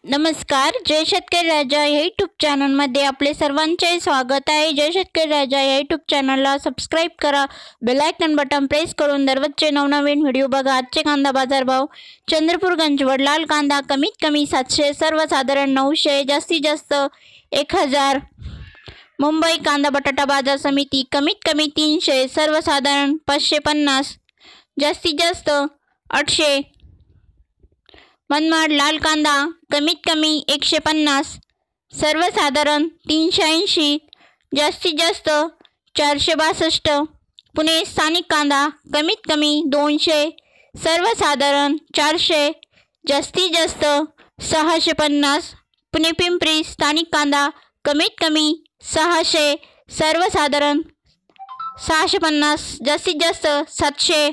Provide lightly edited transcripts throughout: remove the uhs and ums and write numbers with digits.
नमस्कार, जय शेतकरी राजा या यूट्यूब चॅनलमध्ये आपले सर्वांचे स्वागत आहे। जय शेतकरी राजा या यूट्यूब चॅनलला सबस्क्राईब करा, बेल आयकॉन बटन प्रेस करून दररोजचे नवनवीन व्हिडिओ बघा। आजचे कांदा बाजारभाव चंद्रपूर गंजवड लाल कांदा कमीत कमी 700, सर्वसाधारण 900, जास्तीत जास्त 1000। मुंबई कांदा बटाटा बाजार समिती कमीत कमी 300, सर्वसाधारण 550, जास्तीत जास्त 800। मनमाड लाल कांदा कमीत कमी 150, सर्वसाधारण 380, जास्तीत जास्त 462। पुणे स्थानिक कांदा कमीत कमी 200, सर्वसाधारण 400, जास्तीत जास्त 650। पुणे पिंपरी स्थानिक कांदा कमीत कमी 600, सर्वसाधारण 650, जास्तीत जास्त 700।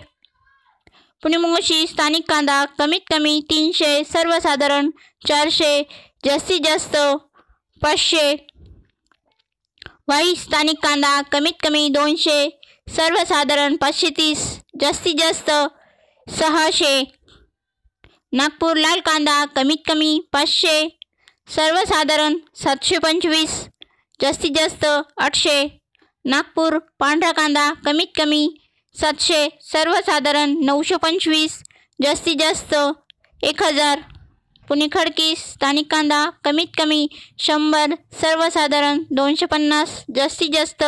पुणे मोशी स्थानिक कांदा कमीत कमी 300, सर्वसाधारण 400, जास्तीत जास्त 500। वाई स्थानिक कांदा कमीत कमी 200, सर्वसाधारण 530, जास्तीत जास्त 600। नागपूर लाल कांदा कमीत कमी 500, सर्वसाधारण 725, जास्तीत जास्त 800। नागपूर पांढरा कांदा कमीत कमी 700, सर्वसाधारण 925, जास्तीत जास्त 1000। पुणे खडकी स्थानिक कांदा कमीत कमी 100, सर्वसाधारण 250, जास्तीत जास्त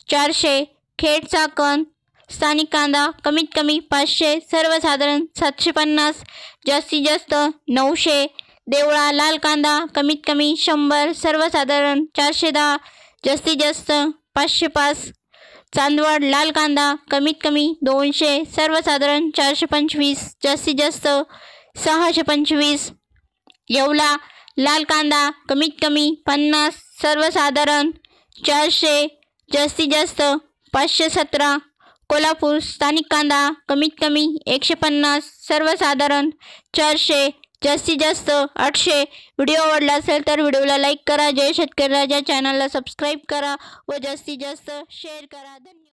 400। खेड चाकण स्थानिक कांदा कमीत कमी 500, सर्वसाधारण 750, जास्तीत जास्त 900। देवळा लाल कांदा कमीत कमी 100, सर्वसाधारण 410, जास्तीत जास्त 505। चांदवड लाल कांदा कमीत कमी 200, सर्वसाधारण 425, जास्तीत जास्त 625। येवला लाल कांदा कमीत कमी 50, सर्वसाधारण 400, जास्तीत जास्त 517। कोल्हापूर स्थानिक कांदा कमीत कमी 150, सर्वसाधारण 400, जास्तीत जास्त 800। व्हिडिओ आवडला असेल तर व्हिडिओला लाईक करा, जय शेतकरी राजा चॅनलला सबस्क्राईब करा व जास्तीत जास्त शेअर करा। धन्यवाद।